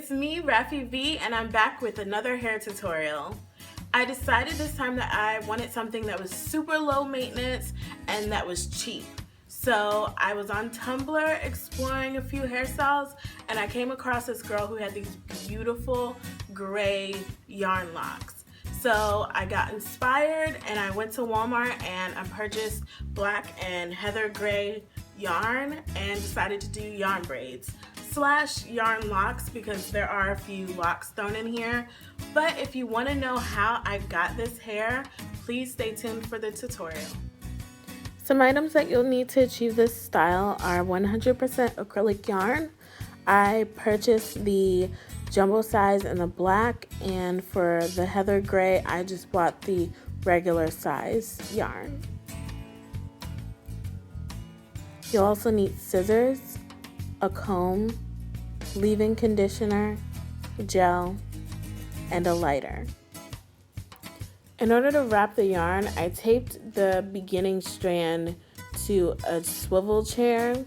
it's me, Rafi V, and I'm back with another hair tutorial. I decided this time that I wanted something that was super low maintenance and that was cheap. So I was on Tumblr exploring a few hairstyles and I came across this girl who had these beautiful gray yarn locks. So I got inspired and I went to Walmart and I purchased black and heather gray yarn and decided to do yarn braids / yarn locks because there are a few locks thrown in here. But if you want to know how I got this hair, please stay tuned for the tutorial. Some items that you'll need to achieve this style are 100% acrylic yarn. I purchased the jumbo size in the black, and for the heather gray I just bought the regular size yarn. You'll also need scissors, a comb, leave-in conditioner, gel, and a lighter. In order to wrap the yarn, I taped the beginning strand to a swivel chair.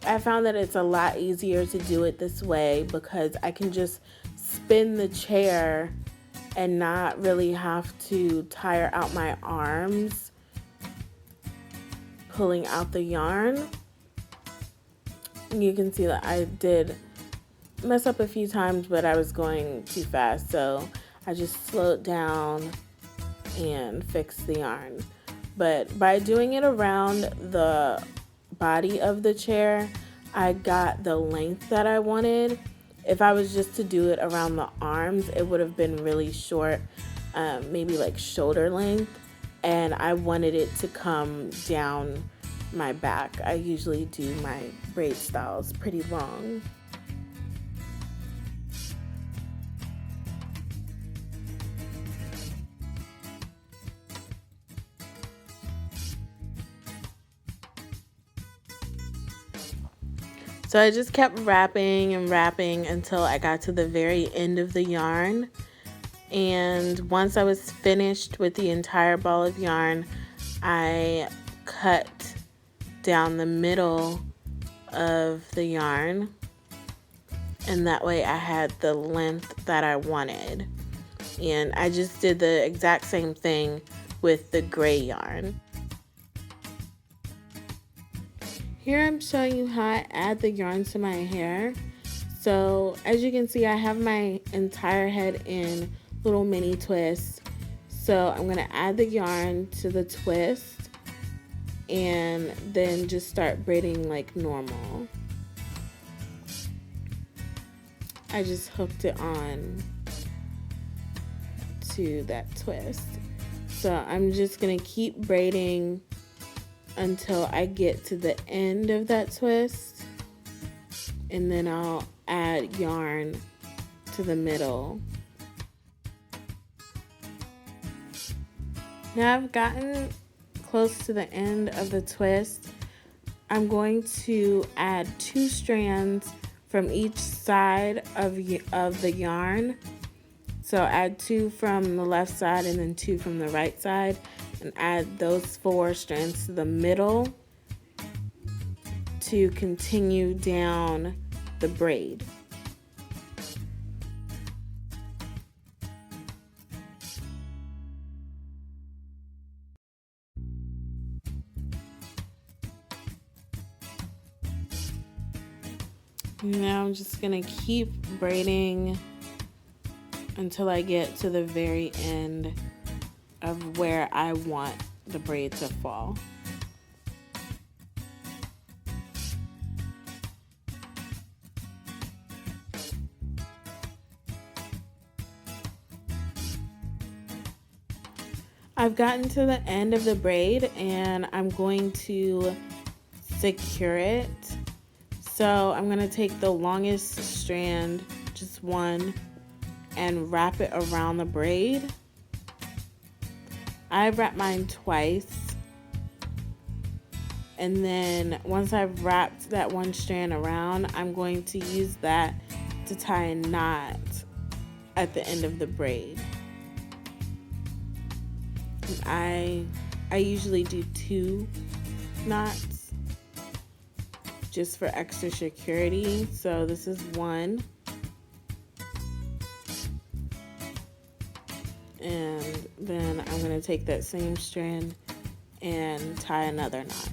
I found that it's a lot easier to do it this way because I can just spin the chair and not really have to tire out my arms pulling out the yarn. You can see that I did mess up a few times, but I was going too fast, so I just slowed down and fixed the yarn. But by doing it around the body of the chair, I got the length that I wanted. If I was just to do it around the arms, it would have been really short, maybe like shoulder length, and I wanted it to come down my back. I usually do my braid styles pretty long. So I just kept wrapping and wrapping until I got to the very end of the yarn. And once I was finished with the entire ball of yarn, I cut down the middle of the yarn. And that way I had the length that I wanted. And I just did the exact same thing with the gray yarn. Here I'm showing you how I add the yarn to my hair. So as you can see, I have my entire head in little mini twists. So I'm gonna add the yarn to the twist and then just start braiding like normal. I just hooked it on to that twist. So I'm just gonna keep braiding until I get to the end of that twist, and then I'll add yarn to the middle. Now I've gotten close to the end of the twist. I'm going to add 2 strands from each side of the yarn. So add 2 from the left side and then 2 from the right side, and add those 4 strands to the middle to continue down the braid. Now I'm just gonna keep braiding until I get to the very end of where I want the braid to fall. I've gotten to the end of the braid and I'm going to secure it. So I'm going to take the longest strand, just one, and wrap it around the braid. I've wrapped mine twice, and then once I've wrapped that one strand around, I'm going to use that to tie a knot at the end of the braid. I usually do 2 knots just for extra security, so this is 1, And then I'm going to take that same strand and tie another knot.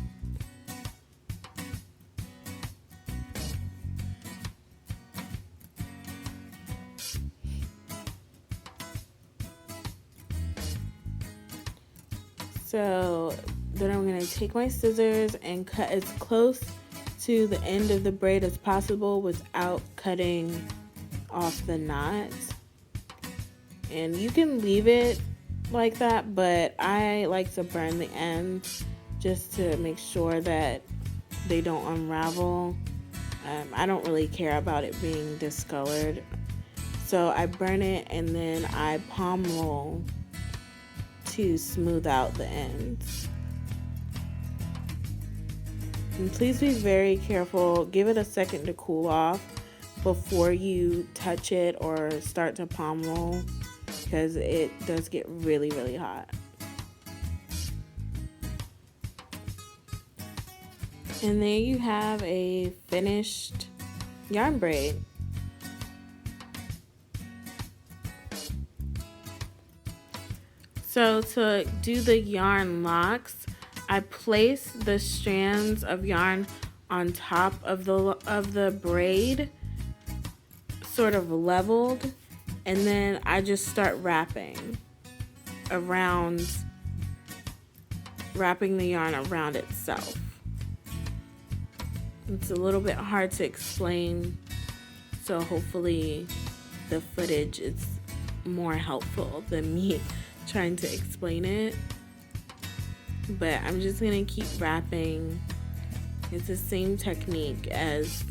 So then I'm going to take my scissors and cut as close to the end of the braid as possible without cutting off the knot. And you can leave it like that, but I like to burn the ends just to make sure that they don't unravel. I don't really care about it being discolored. So I burn it and then I palm roll to smooth out the ends. And please be very careful. Give it a second to cool off before you touch it or start to palm roll, because it does get really, really hot. And there you have a finished yarn braid. So to do the yarn locks, I place the strands of yarn on top of the braid, sort of leveled, and then I just start wrapping the yarn around itself. It's a little bit hard to explain, so hopefully the footage is more helpful than me trying to explain it. But I'm just gonna keep wrapping. It's the same technique as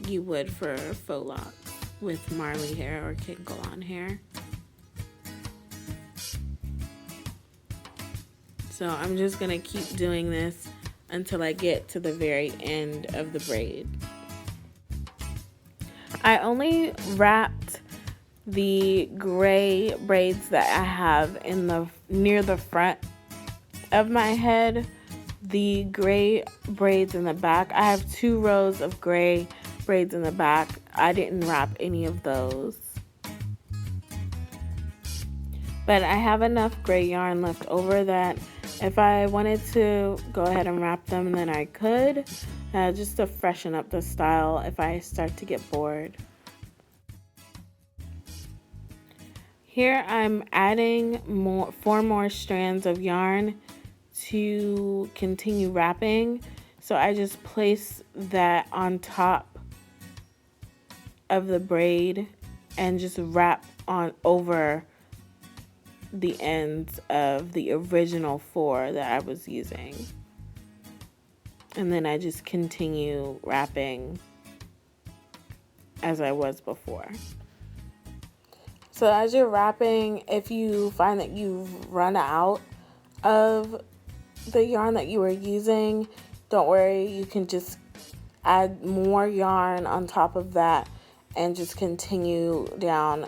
you would for faux locks with Marley hair or kinkle on hair. So I'm just gonna keep doing this until I get to the very end of the braid. I only wrapped the gray braids that I have near the front of my head. The gray braids in the back, I have 2 rows of gray braids in the back. I didn't wrap any of those, but I have enough gray yarn left over that if I wanted to go ahead and wrap them, then I could, just to freshen up the style if I start to get bored. Here I'm adding 4 more strands of yarn to continue wrapping. So I just place that on top of the braid and just wrap on over the ends of the original 4 that I was using. And then I just continue wrapping as I was before. So as you're wrapping, if you find that you've run out of the yarn that you were using, don't worry, you can just add more yarn on top of that and just continue down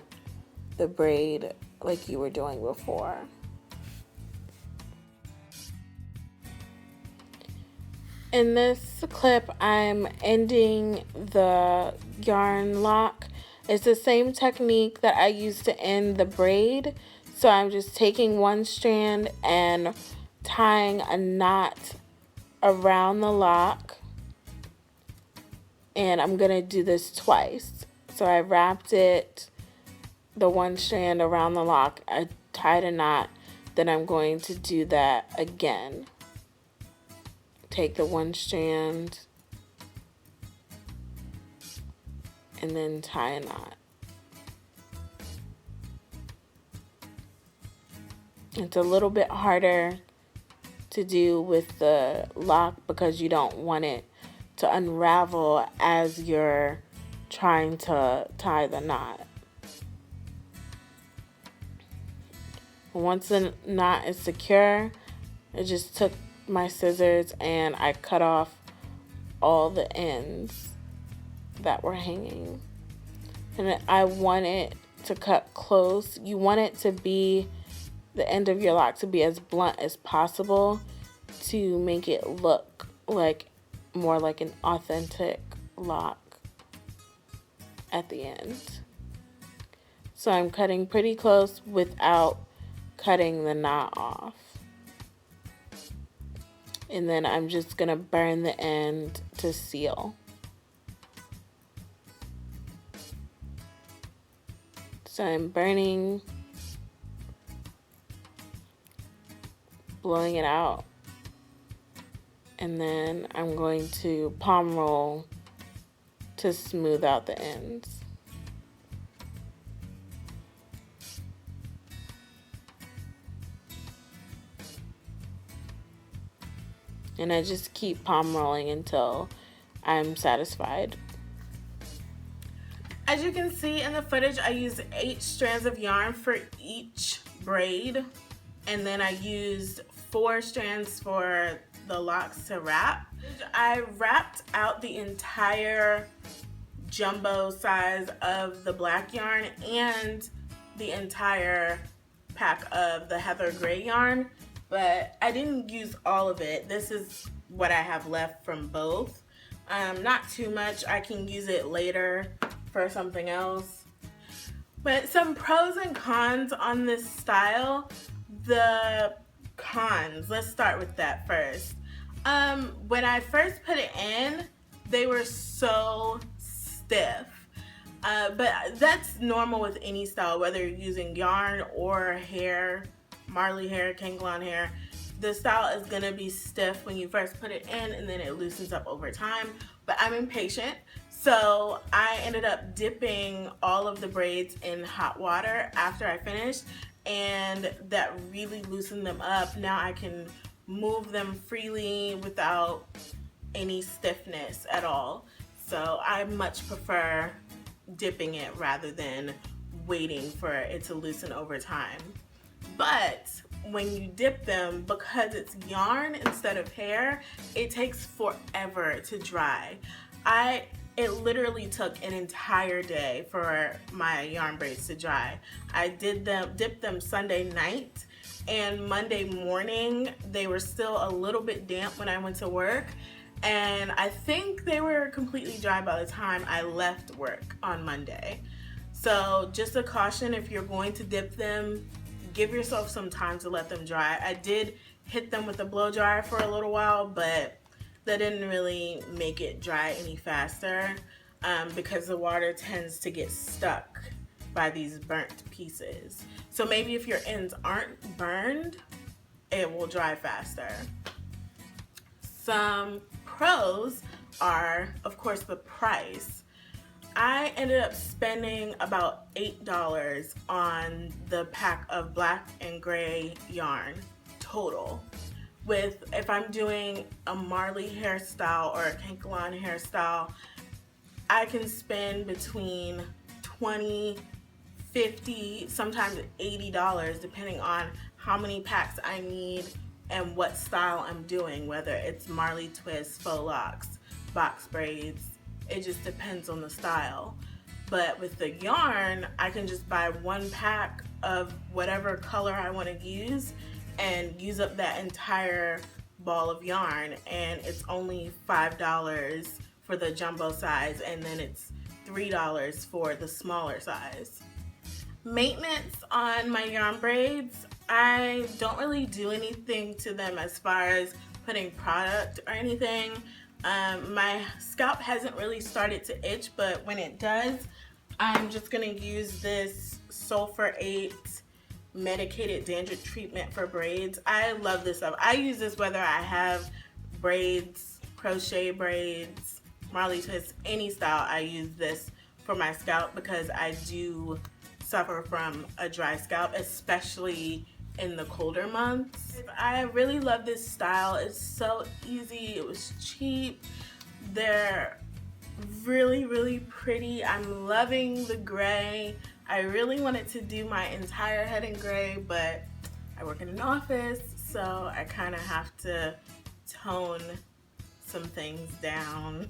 the braid like you were doing before. In this clip, I'm ending the yarn lock. It's the same technique that I used to end the braid. So I'm just taking one strand and tying a knot around the lock. And I'm going to do this twice. So I wrapped the one strand around the lock. I tied a knot. Then I'm going to do that again. Take the one strand and then tie a knot. It's a little bit harder to do with the lock because you don't want it to unravel as you're trying to tie the knot. Once the knot is secure, I just took my scissors and I cut off all the ends that were hanging. And I want it to cut close. You want it to be, the end of your lock to be as blunt as possible to make it look like more like an authentic lock at the end. So I'm cutting pretty close without cutting the knot off. And then I'm just gonna burn the end to seal. So I'm burning, blowing it out, and then I'm going to palm roll to smooth out the ends. And I just keep palm rolling until I'm satisfied. As you can see in the footage, I used 8 strands of yarn for each braid, and then I used 4 strands for the locks to wrap. I wrapped out the entire jumbo size of the black yarn and the entire pack of the heather gray yarn, but I didn't use all of it. This is what I have left from both. Not too much. I can use it later for something else. But some pros and cons on this style. The cons, let's start with that first. When I first put it in, they were so stiff. But that's normal with any style, whether you're using yarn or hair, Marley hair, Kangalon hair. The style is gonna be stiff when you first put it in, and then it loosens up over time. But I'm impatient, so I ended up dipping all of the braids in hot water after I finished, and that really loosened them up. Now I can move them freely without any stiffness at all. So I much prefer dipping it rather than waiting for it to loosen over time. But when you dip them, because it's yarn instead of hair, it takes forever to dry. It literally took an entire day for my yarn braids to dry. I dipped them Sunday night, and Monday morning they were still a little bit damp when I went to work, and I think they were completely dry by the time I left work on Monday. So just a caution, if you're going to dip them, give yourself some time to let them dry. I did hit them with a blow dryer for a little while, but that didn't really make it dry any faster because the water tends to get stuck by these burnt pieces. So maybe if your ends aren't burned, it will dry faster. Some pros are, of course, the price. I ended up spending about $8 on the pack of black and gray yarn total. If I'm doing a Marley hairstyle or a Kangalon hairstyle, I can spend between $20, $50, sometimes $80, depending on how many packs I need and what style I'm doing, whether it's Marley twists, faux locks, box braids. It just depends on the style. But with the yarn, I can just buy 1 pack of whatever color I want to use and use up that entire ball of yarn, and it's only $5 for the jumbo size, and then it's $3 for the smaller size. Maintenance on my yarn braids, I don't really do anything to them as far as putting product or anything. My scalp hasn't really started to itch, but when it does, I'm just gonna use this Sulfur 8 medicated dandruff treatment for braids. I love this stuff. I use this whether I have braids, crochet braids, Marley twists, any style. I use this for my scalp because I do suffer from a dry scalp, especially in the colder months. I really love this style. It's so easy. It was cheap. They're really, really pretty. I'm loving the gray. I really wanted to do my entire head in gray, but I work in an office, so I kind of have to tone some things down.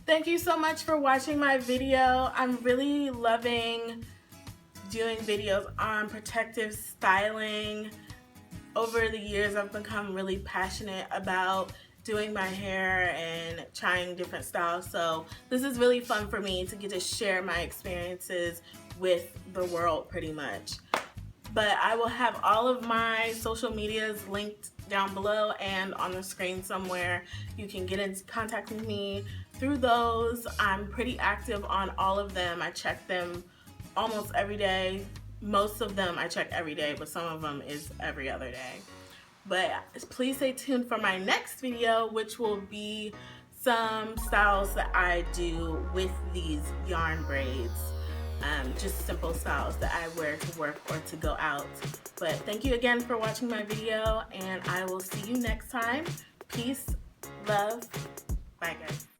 Thank you so much for watching my video. I'm really loving doing videos on protective styling. Over the years, I've become really passionate about doing my hair and trying different styles, so this is really fun for me to get to share my experiences with the world pretty much. But I will have all of my social medias linked down below and on the screen somewhere. You can get in contact with me through those. I'm pretty active on all of them. I check them almost every day. Most of them I check every day, but some of them is every other day. But please stay tuned for my next video, which will be some styles that I do with these yarn braids. Just simple styles that I wear to work or to go out. But thank you again for watching my video, and I will see you next time. Peace, love, bye guys.